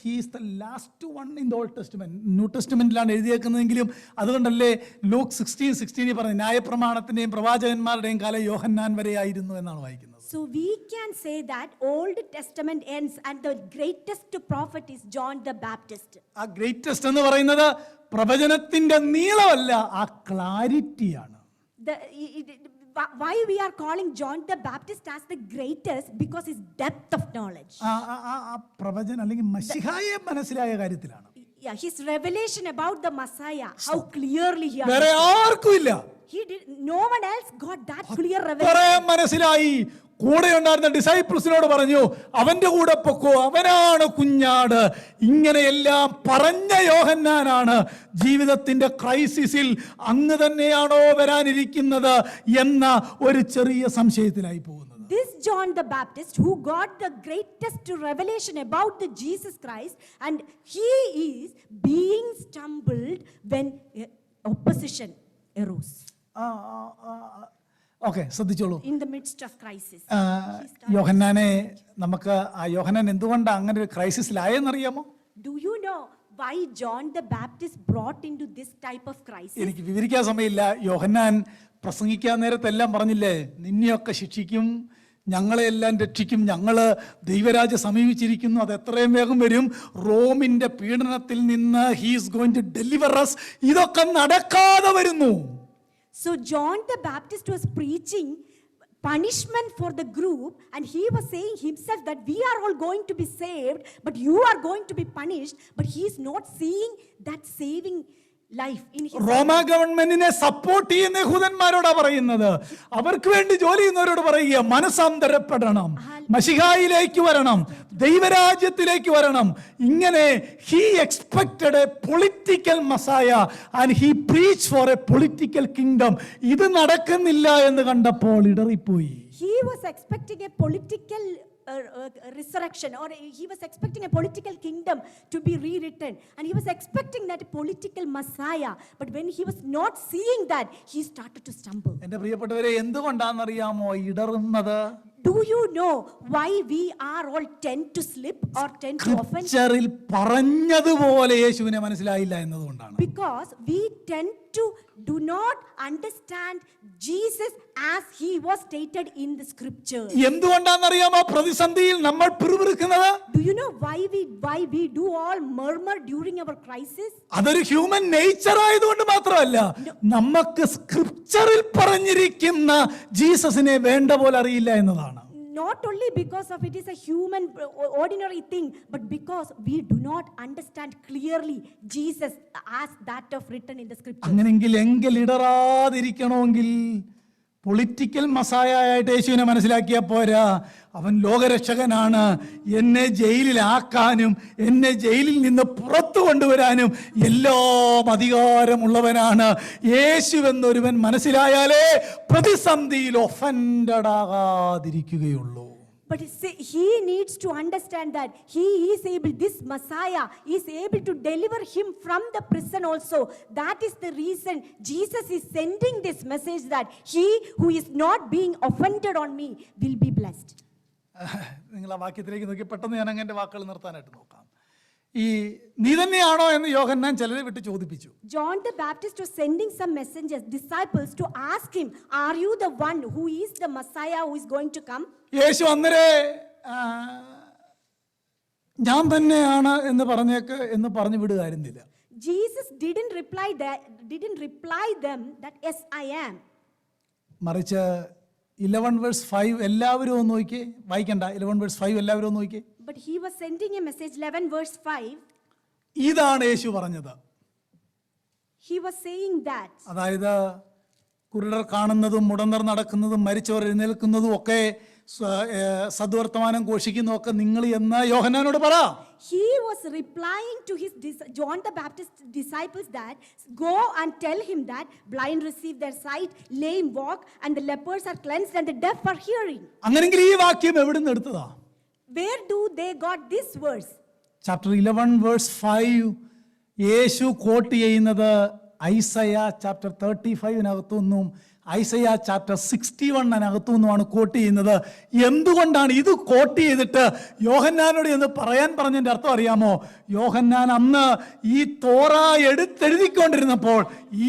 he is the last one in the Old Testament. New ടെസ്റ്റ്മെന്റിലാണ് എഴുതിയേക്കുന്നതെങ്കിലും അതുകൊണ്ടല്ലേ ലൂക്ക് 16:16 പറഞ്ഞത് ന്യായപ്രമാണത്തിന്റെയും പ്രവാചകന്മാരുടെയും കാലം യോഹന്നാൻ വരെ ആയിരുന്നു എന്നാണ് വായിക്കുന്നത്. So we can say that Old Testament ends and the greatest prophet is John the Baptist. ആ ഗ്രേറ്റസ്റ്റ് എന്ന് പറയുന്നത് പ്രവചനത്തിന്റെ നീളമല്ല, ആ ക്ലാരിറ്റിയാണ്. Why we are calling John the Baptist as the greatest? Because his depth of knowledge. ആ പ്രവചനം അല്ലെങ്കിൽ മശിഹായെ മനസ്സിലായ കാര്യത്തിലാണ്. Yeah, his revelation about the Messiah, how clearly he വേറെ ആർക്കും ഇല്ല. no one else got that clear revelation. പറയാൻ മനസ്സിലായി. കൂടെ ഉണ്ടായിരുന്ന ഡിസൈപ്പിൾസിനോട് പറഞ്ഞു, അവന്റെ കൂടെ പൊക്കോ, അവനാണ് കുഞ്ഞാട്. ഇങ്ങനെയെല്ലാം പറഞ്ഞ യോഹന്നാനാണ് ജീവിതത്തിന്റെ ക്രൈസിസിൽ അങ്ങ് തന്നെയാണോ വരാനിരിക്കുന്നത് എന്ന ഒരു ചെറിയ സംശയത്തിലായി പോകുന്നത്. This John the Baptist who got the greatest revelation about the Jesus Christ, and he is being stumbled when opposition arose. Okay, ശ്രദ്ധിച്ചോളൂ. In the midst of crisis. യോഹന്നാനെ നമുക്ക് ആ യോഹന്നാൻ എന്തുകൊണ്ടാണ് അങ്ങനെ ഒരു ക്രൈസിസിലായെന്നറിയാമോ? Do you know why John the Baptist brought into this type of crisis? എനിക്ക് വിവരിക്കാൻ സമയമില്ല. യോഹന്നാൻ പ്രസംഗിക്കാൻ നേരത്തെല്ലാം പറഞ്ഞില്ലേ, നിന്നെയൊക്കെ ശിക്ഷിക്കും, ഞങ്ങളെല്ലാം രക്ഷിക്കും, ഞങ്ങള് ദൈവരാജ്യം സമീപിച്ചിരിക്കുന്നു, അത് എത്രയും വേഗം വരും, റോമിന്റെ പീഡനത്തിൽ നിന്ന് he is going to deliver us. ഇതൊക്കെ നടക്കാതെ വരുന്നു. So John the Baptist was preaching punishment for the group, and he was saying himself that we are all going to be saved, but you are going to be punished. But he is not seeing that saving life in his റോമ ഗവൺമെന്റിനെ support ചെയ്യുന്ന യഹൂദന്മാരോടാ പറയുന്നത്. അവർക്ക് വേണ്ടി ജോലി ചെയ്യുന്നവരോട് പറയുക, മനസാന്തരപ്പെടണം, മശിഹായിലേക്ക് വരണം, ദൈവരാജ്യത്തിലേക്ക് വരണം. ഇങ്ങനെ he expected a political Messiah and he preach for a political kingdom. ഇത് നടക്കുന്നില്ല എന്ന് കണ്ടപ്പോൾ ഇടറിപ്പോയി. He was expecting a political resurrection, or he was expecting a political kingdom to be rewritten, and he was expecting that political Messiah. But when he was not seeing that, he started to stumble. എൻ്റെ പ്രിയപ്പെട്ടവരെ, എന്തുകൊണ്ടാണെന്നറിയാമോ ഇടറുന്നത്? Do you know why we are all tend to slip or tend to offend? സ്ക്രിപ്ചറിൽ പറഞ്ഞതുപോലെ യേശുവിനെ മനസ്സിലായില്ല എന്നതുകൊണ്ടാണ്. Because we tend to do not understand Jesus as he was stated in the scripture. എന്തുകൊണ്ടാണെന്നറിയാമോ പ്രതിസന്ധിയിൽ നമ്മൾ പിറുപിറുക്കുന്നത്? Do you know why we do all murmur during our crisis? അതൊരു human nature ആയതുകൊണ്ട് മാത്രമല്ല, നമുക്ക് സ്ക്രിപ്ചറിൽ പറഞ്ഞിരിക്കുന്ന ജീസസിനെ വേണ്ട പോലെ അറിയില്ല എന്നതാണ്. Not only because of it is a human ordinary thing, but because we do not understand clearly Jesus as that of written in the scripture. അങ്ങനെങ്കിൽ ഇടറാതിരിക്കണമെങ്കിൽ പൊളിറ്റിക്കൽ മസായയായിട്ട് യേശുവിനെ മനസ്സിലാക്കിയാൽ പോരാ. അവൻ ലോകരക്ഷകനാണ്, എന്നെ ജയിലിലാക്കാനും എന്നെ ജയിലിൽ നിന്ന് പുറത്തു കൊണ്ടുവരാനും എല്ലാം അധികാരമുള്ളവനാണ് യേശുവെന്നൊരുവൻ മനസ്സിലായാലേ പ്രതിസന്ധിയിൽ offended ആകാതിരിക്കുകയുള്ളൂ. But he needs to understand that he is able, this Messiah is able to deliver him from the prison also. That is the reason Jesus is sending this message that he who is not being offended on me will be blessed. നിങ്ങൾ ആ വാക്യത്തിലേക്ക് നോക്കി പെട്ടെന്ന് ഞാൻ അങ്ങനെ വാക്കുകൾ നിർത്താനായിട്ട് നോക്കാം. ഈ നീ തന്നെയാണോ എന്ന് യോഹന്നാൻ ചിലരെ വിട്ട് ചോദിപ്പിച്ചു. John the Baptist was sending some messengers, disciples, to ask him, are you the one who is the Messiah who is going to come? യേശു അന്നേരെ ഞാൻ തന്നെയാണ് എന്ന് പറഞ്ഞു വിടുകയായിരുന്നില്ല. Jesus didn't reply them that yes I am. മറിച്ച് 11:5 എല്ലാവരും ഒന്ന് നോക്കിയേ, വായിക്കണ്ട, 11:5 എല്ലാവരും ഒന്ന് നോക്കിയേ. But he was sending a message, 11:5. ഇതാണ് യേശു പറഞ്ഞത്. He was saying that. അതായത് കുരുടർ കാണുന്നതും മുടന്തർ നടക്കുന്നതും മരിച്ചവർ എഴുന്നേൽക്കുന്നതും ഒക്കെ സദ്വർത്തമാനം ഘോഷിക്കുന്നതും ഒക്കെ നിങ്ങൾ എന്ന് യോഹന്നാനോട് പറ. He was replying to his John the Baptist disciples that go and tell him that blind receive their sight, lame walk, and the lepers are cleansed and the deaf are hearing. അങ്ങനെങ്കിൽ ഈ വാക്യം എവിടുന്ന് എടുത്തതാ? Where do they got this verse? Chapter 11:5 യേശു quote ചെയ്യുന്നത് Isaiah chapter 35-നകത്തുനിന്നും Isaiah chapter 61 നിന്നുമാണ് coat ചെയ്യുന്നത്. എന്തുകൊണ്ടാണ് ഇത് കോട്ട് ചെയ്തിട്ട് യോഹന്നാനോട് എന്ന് പറയാൻ പറഞ്ഞതിൻ്റെ അർത്ഥം അറിയാമോ? യോഹന്നാൻ അന്ന് ഈ തോറ എടുത്തെഴുതിക്കൊണ്ടിരുന്നപ്പോൾ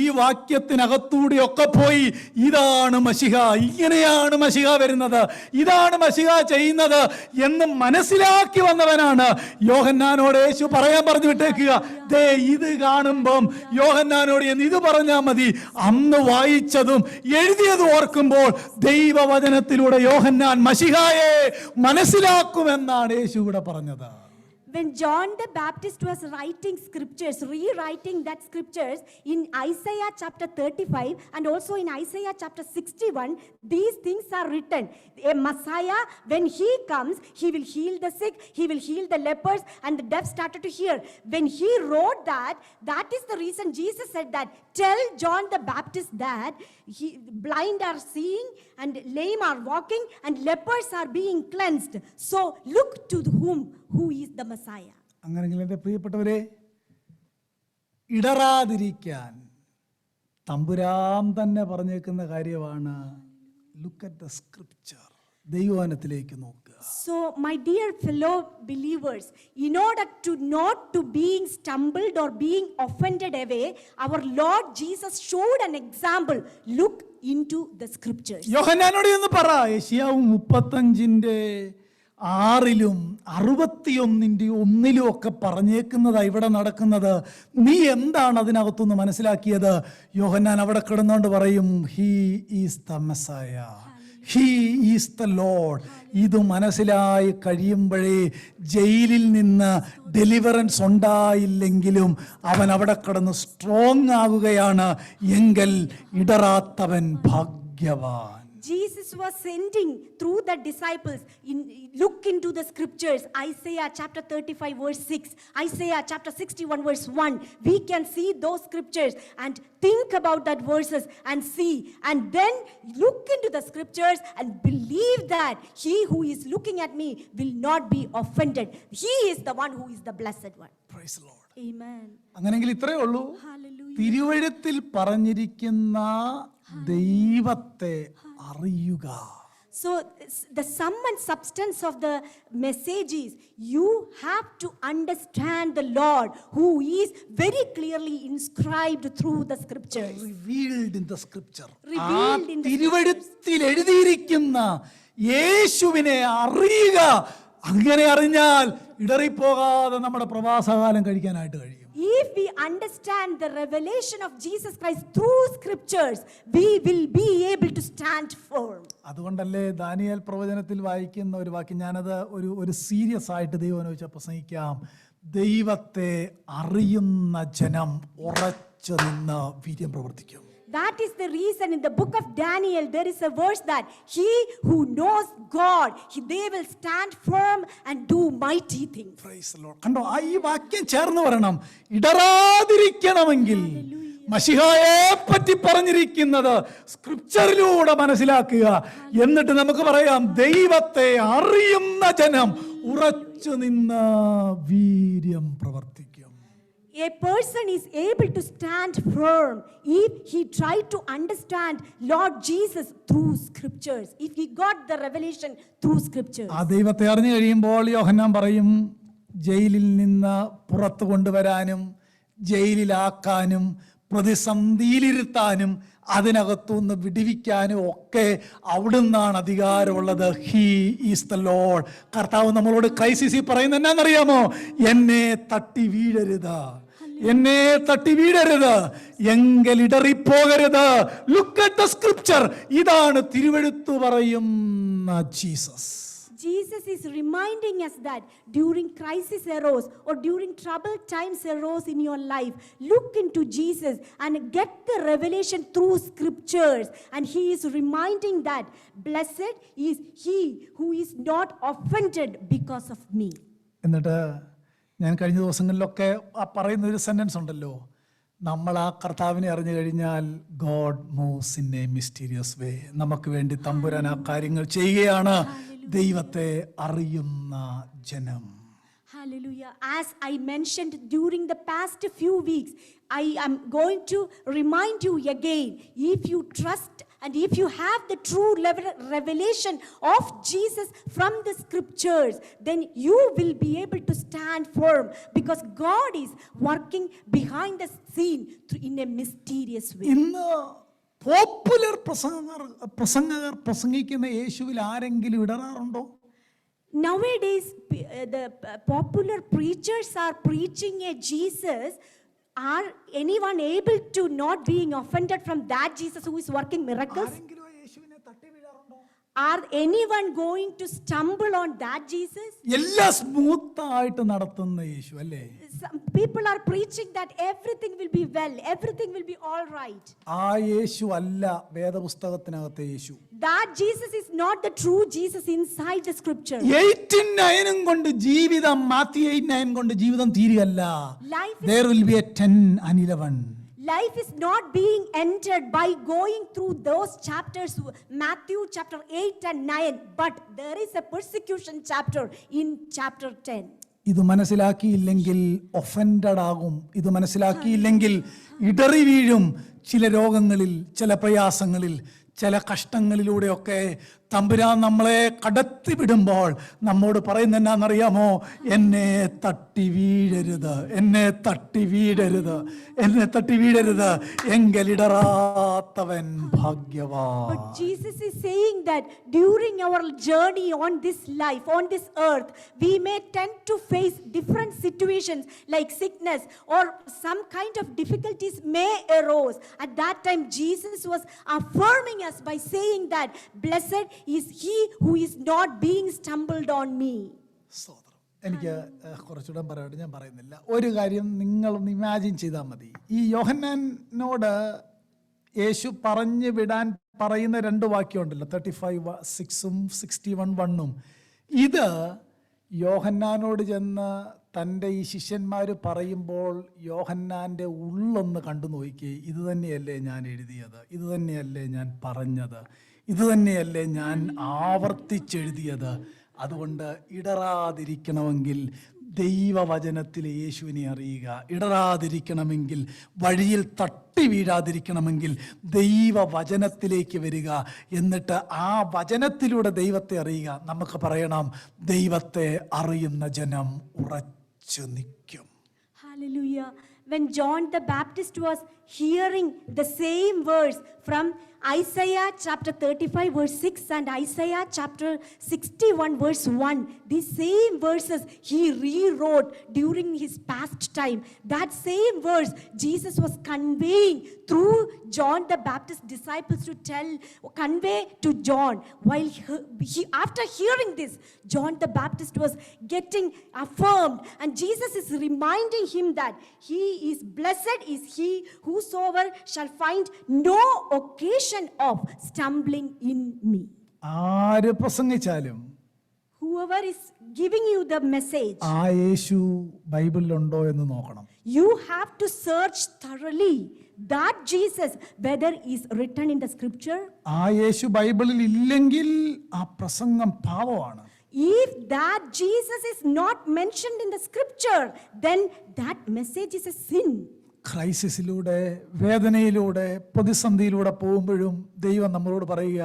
ഈ വാക്യത്തിനകത്തൂടെയൊക്കെ പോയി ഇതാണ് മശിഹ, ഇങ്ങനെയാണ് മശിഹ വരുന്നത്, ഇതാണ് മശിഹ ചെയ്യുന്നത് എന്ന് മനസ്സിലാക്കി വന്നവനാണ്. യോഹന്നാനോട് യേശു പറയാൻ പറഞ്ഞു വിട്ടേക്കുക, ദേ ഇത് കാണുമ്പം യോഹന്നാനോട് എന്ന് ഇത് പറഞ്ഞാൽ മതി. അന്ന് വായിച്ചതും എഴുതിയതും ഓർക്കുമ്പോൾ ദൈവവചനത്തിലൂടെ യോഹന്നാൻ മശിഹായെ മനസ്സിലാക്കുമെന്നാണ് യേശു ഇവിടെ പറഞ്ഞത്. When John the Baptist was writing scriptures, rewriting that scriptures in Isaiah chapter 35 and also in Isaiah chapter 61, these things are written. A Messiah, when he comes, he will heal the sick, he will heal the lepers, and the deaf started to hear. When he wrote that, that is the reason Jesus said that, tell John the Baptist that blind are seeing and lame are walking and lepers are being cleansed. So look to who is the Messiah. അങ്ങനെയെങ്കിൽ എൻ്റെ പ്രിയപ്പെട്ടവരെ, ഇടറാതിരിക്കാൻ തമ്പുരാൻ തന്നെ പറഞ്ഞേക്കുന്ന കാര്യമാണ്, look at the scripture, ദൈവവചനത്തിലേക്ക് നോക്കുക. So my dear fellow believers, in order to not to being stumbled or being offended away, our Lord Jesus showed an example. Look into the scriptures. യോഹന്നാനോട് എന്ന് പറ, യെശയ്യാവ് 35:6 61:1 ഒക്കെ പറഞ്ഞേക്കുന്നതാ ഇവിടെ നടക്കുന്നത്. നീ എന്താണ് അതിനകത്തുനിന്ന് മനസ്സിലാക്കിയത്? യോഹന്നാൻ അവിടെ കിടന്നുകൊണ്ട് പറയും, he is the Messiah, he is the Lord. ഇത് മനസ്സിലായി കഴിയുമ്പോഴേ ജയിലിൽ നിന്ന് ഡെലിവറൻസ് ഉണ്ടായില്ലെങ്കിലും അവൻ അവിടെ കിടന്ന് സ്ട്രോങ് ആകുകയാണ്. എങ്കിൽ ഇടറാത്തവൻ ഭാഗ്യവാൻ. Jesus was sending through the disciples, look into the scriptures, Isaiah chapter 35 verse 6, Isaiah chapter 61 verse 1. We can see those scriptures and think about that verses and see, and then look into the scriptures and believe that he who is looking at me will not be offended. He is the one who is the blessed one. Praise the Lord. Amen. അങ്ങനെങ്കിൽ ഇത്രയേ ഉള്ളൂ. Hallelujah. തിരുവെഴുത്തിൽ പറഞ്ഞിരിക്കുന്ന ദൈവത്തെ അറിയുക. So the sum and substance of the message is, you have to understand the Lord who is very clearly inscribed through the scriptures. Revealed in the scripture. Revealed in the തിരുവെഴുത്തിൽ എഴുതിയിരിക്കുന്ന യേശുവിനെ അറിയുക. അങ്ങനെ അറിഞ്ഞാൽ ഇടറിപ്പോകാതെ നമ്മുടെ പ്രവാസകാലം കഴിക്കാനായിട്ട് കഴിയും. If we understand the revelation of Jesus Christ through scriptures, we will be able to stand firm. അതുകൊണ്ടല്ലേ Daniel പ്രവചനത്തിൽ വായിക്കുന്ന ഒരു വാക്യം, ഞാനത് ഒരു സീരിയസ് ആയിട്ട് ദൈവം വെച്ച് പ്രസംഗിക്കാം. ദൈവത്തെ അറിയുന്ന ജനം ഉറച്ചു നിന്ന് വീര്യം പ്രവർത്തിക്കും. That is the reason in the book of Daniel there is a verse that he who knows God, they will stand firm and do mighty things. Praise the Lord. കണ്ടോ, ഈ വാക്യം ചേർന്ന് പറയണം. ഇടറാതിരിക്കണമെങ്കിൽ മശിഹായെ പറ്റി പറഞ്ഞിരിക്കുന്നത് സ്ക്രിപ്ചറിലൂടെ മനസ്സിലാക്കുക. എന്നിട്ട് നമുക്ക് പറയാം, ദൈവത്തെ അറിയുന്ന ജനം ഉറച്ചു നിന്ന് വീര്യം പ്രവർത്തിക്കും. A person is able to stand firm if he tried to understand Lord Jesus through scriptures, if he got the revelation through scriptures. ആ ദൈവത്തെ അറിഞ്ഞു കഴിയുമ്പോൾ യോഹന്നാൻ പറയും, ജയിലിൽ നിന്ന് പുറത്തു കൊണ്ടുവരാനും ജയിലിലാക്കാനും പ്രതിസന്ധിയിലിരുത്താനും അതിനകത്തുനിന്ന് വിടുവിക്കാനും ഒക്കെ അവിടുന്നാണ് അധികാരമുള്ളത്. He is the Lord. കർത്താവ് നമ്മളോട് ക്രൈസിസിൽ പറയുന്നത് എന്നാന്നറിയാമോ? എന്നെ തട്ടി വീഴരുത്, എന്നെ തട്ടി വീഴരുത്, എങ്കിൽ ഇടറിപ്പോകരുത്. Look at the scripture. ഇതാണ് തിരുവെഴുത്ത് പറയുന്ന Jesus. Jesus is reminding us that during crisis arose or during troubled times arose in your life, look into Jesus and get the revelation through scriptures. And he is reminding that blessed is he who is not offended because of me. എന്നിട്ട് ഞാൻ കഴിഞ്ഞ ദിവസങ്ങളിലൊക്കെ ആ പറയുന്ന ഒരു sentence ഉണ്ടല്ലോ, നമ്മൾ ആ കർത്താവിനെ അറിഞ്ഞു കഴിഞ്ഞാൽ God moves in a mysterious way. നമുക്ക് വേണ്ടി തമ്പുരാൻ ആ കാര്യങ്ങൾ ചെയ്യുകയാണ്. ദൈവത്തെ അറിയുന്ന ജനം. Hallelujah. As I mentioned during the past few weeks, I am going to remind you again, if you trust And if you have the true revelation of Jesus from the scriptures, then you will be able to stand firm, because God is working behind the scene in a mysterious way. ഇന്ന് popular പ്രസംഗകർ പ്രസംഗിക്കുന്ന യേശുവിൽ ആരെങ്കിലും ഇടറാറുണ്ടോ? Nowadays, the popular preachers are preaching a Jesus. Are anyone able to not being offended from that Jesus who is working miracles? ആരെങ്കിലും യേശുവിനെ തട്ടി വീഴാറുണ്ടോ? Are anyone going to stumble on that Jesus? എല്ലാം സ്മൂത്തായിട്ട് നടത്തുന്ന യേശു അല്ലേ? Some people are preaching that everything will be well, everything will be all right. ആ യേശു അല്ല വേദപുസ്തകത്തിനകത്തെ യേശു. That Jesus is not the true Jesus inside the scripture. 8-9 കൊണ്ട് ജീവിതം, മാത്യു 8-9 കൊണ്ട് ജീവിതം തീരുകയല്ല. Life There will be a 10 and 11. Life is not being entered by going through those chapters, Matthew chapter 8 and 9, but there is a persecution chapter in chapter 10. ഇത് മനസ്സിലാക്കിയില്ലെങ്കിൽ offended ആകും. ഇത് മനസ്സിലാക്കിയില്ലെങ്കിൽ ഇടറി വീഴും. ചില രോഗങ്ങളിൽ, ചില പ്രയാസങ്ങളിൽ, ചില കഷ്ടങ്ങളിലൂടെയൊക്കെ തമ്പുരാൻ നമ്മളെ കടത്തി വിടുമ്പോൾ നമ്മോട് പറയുന്ന എന്നാണെന്നറിയാമോ? എന്നെ തട്ടി വീഴരുത്, എന്നെ തട്ടി വീഴരുത്, എന്നെ തട്ടി വീഴരുത്, എങ്കിലിടറാത്തവൻ ഭാഗ്യവാൻ. But Jesus is saying that during our journey on this life, on this earth, we may tend to face different situations like sickness or some kind of difficulties may arise. At that time, Jesus was affirming us by saying that blessed is he who is not being stumbled on me. സ്തോത്രം. എനിക്ക് കുറച്ചുകൂടെ പറയട്ടെ, ഞാൻ പറയുന്നില്ല. ഒരു കാര്യം നിങ്ങളൊന്ന് imagine ചെയ്താൽ മതി. ഈ യോഹന്നാനോട് യേശു പറഞ്ഞു വിടാൻ പറയുന്ന 2 വാക്യമുണ്ടല്ലോ, 35:6-ഉം 61:1-ഉം. ഇത് യോഹന്നാനോട് ചെന്ന് തൻ്റെ ഈ ശിഷ്യന്മാർ പറയുമ്പോൾ യോഹന്നാൻ്റെ ഉള്ളൊന്ന് കണ്ടു നോക്കിക്കേ. ഇത് തന്നെയല്ലേ ഞാൻ എഴുതിയത്, ഇത് തന്നെയല്ലേ ഞാൻ പറഞ്ഞത്, ഇത് തന്നെയല്ലേ ഞാൻ ആവർത്തിച്ചെഴുതിയത്. അതുകൊണ്ട് ഇടറാതിരിക്കണമെങ്കിൽ ദൈവവചനത്തിൽ യേശുവിനെ അറിയുക. ഇടറാതിരിക്കണമെങ്കിൽ, വഴിയിൽ തട്ടി വീഴാതിരിക്കണമെങ്കിൽ ദൈവവചനത്തിലേക്ക് വരിക. എന്നിട്ട് ആ വചനത്തിലൂടെ ദൈവത്തെ അറിയുക. നമുക്ക് പറയണം, ദൈവത്തെ അറിയുന്ന ജനം ഉറച്ചു നിൽക്കും. Hallelujah. When John the Baptist was hearing the same verse from Isaiah chapter 35 verse 6 and Isaiah chapter 61 verse 1, these same verses he rewrote during his past time. That same verse Jesus was conveying through John the Baptist disciples to convey to John. While he after hearing this, John the Baptist was getting affirmed, and Jesus is reminding him that he is blessed is he whosoever shall find no occasion of stumbling in me. ആര് പ്രസംഗിച്ചാലും, Whoever is giving you the message, ആ യേശു ബൈബിളിലുണ്ടോ എന്ന് നോക്കണം. you have to search thoroughly that Jesus whether is written in the scripture. ആ യേശു ബൈബിളിൽ ഇല്ലെങ്കിൽ ആ പ്രസംഗം പാപമാണ്. If that Jesus is not mentioned in the scripture, then that message is a sin. ക്രൈസിസിലൂടെ, വേദനയിലൂടെ, പ്രതിസന്ധിയിലൂടെ പോകുമ്പോഴും ദൈവം നമ്മളോട് പറയുക,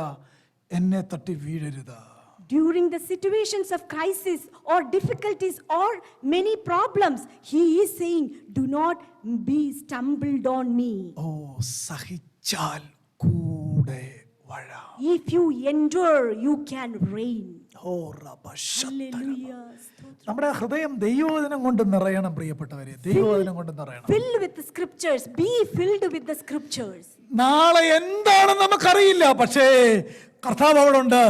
എന്നെ തട്ടി വീഴരുത്. During the situations of crisis or difficulties or many problems, he is saying, do not be stumbled on me. ഓ, സഹിച്ചാൽ കൂടെ വഴാം. If you endure, you can reign. Oh, റബശത്തരം. Hallelujah. നമ്മുടെ ഹൃദയം ദൈവവചനം കൊണ്ട് നിറയണം പ്രിയപ്പെട്ടവരെ, ദൈവവചനം കൊണ്ട് നിറയണം. Filled with the scriptures, be filled with the scriptures. നാളെ എന്താണെന്ന് നമുക്കറിയില്ല, പക്ഷേ കർത്താവ് അവിടെ ഉണ്ട്.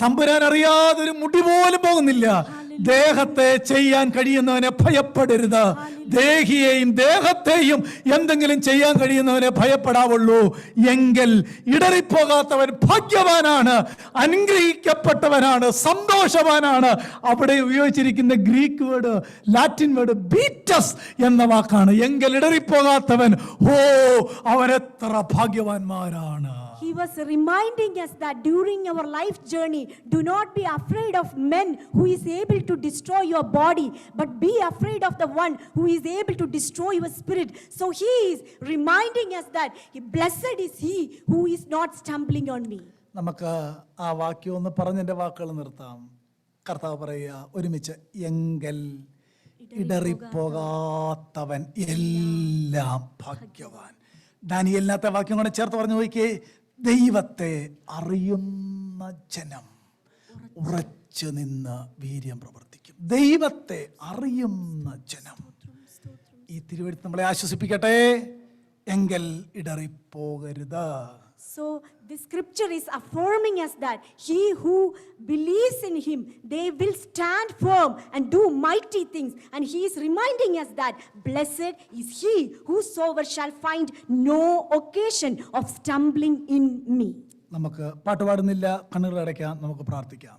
തമ്പുരാൻ അറിയാതൊരു മുടി പോലും പോകുന്നില്ല. ദേഹത്തെ ചെയ്യാൻ കഴിയുന്നവനെ ഭയപ്പെടരുത്. ദേഹിയെയും ദേഹത്തെയും എന്തെങ്കിലും ചെയ്യാൻ കഴിയുന്നവനെ ഭയപ്പെടാവുള്ളൂ. എങ്കിൽ ഇടറിപ്പോകാത്തവൻ ഭാഗ്യവാനാണ്, അനുഗ്രഹിക്കപ്പെട്ടവനാണ്, സന്തോഷവാനാണ്. അവിടെ ഉപയോഗിച്ചിരിക്കുന്ന ഗ്രീക്ക് വേർഡ്, ലാറ്റിൻ വേർഡ് ബീറ്റസ് എന്ന വാക്കാണ്. എങ്കിൽ ഇടറിപ്പോകാത്തവൻ, ഓ, അവനെത്ര ഭാഗ്യവാന്മാരാണ്. He was reminding us that during our life journey, do not be afraid of men who is able to destroy your body, but be afraid of the one who is is able to destroy your spirit. So he is reminding us that blessed is he who is not stumbling on me. നമുക്ക് ആ വാക്യം ഒന്ന് പറഞ്ഞതിൻ്റെ വാക്കുകൾ നിർത്താം. കർത്താവ് പറയുക ഒരുമിച്ച്, എങ്കൽ ഇടറിപ്പോകാത്തവൻ എല്ലാം ഭാഗ്യവാൻ. ദാനിയേലിനകത്തെ വാക്യം കൂടെ ചേർത്ത് പറഞ്ഞു നോക്കിയേ, ദൈവത്തെ അറിയുന്ന ജനം ഉറച്ചു നിന്ന് വീര്യം പ്രവർത്തിക്കും. ദൈവത്തെ അറിയുന്ന ജനം. ഈ തിരുവെഴുത്ത് നമ്മളെ ആശ്വസിപ്പിക്കട്ടെ, എങ്കിൽ ഇടറിപ്പോകരുത്. So the scripture is affirming us that he who believes in him, they will stand firm and do mighty things. And he is reminding us that blessed is he whosoever shall find no occasion of stumbling in me. നമുക്ക് പാട്ട് പാടുന്നില്ല, കണ്ണുകൾ അടയ്ക്കാം, നമുക്ക് പ്രാർത്ഥിക്കാം.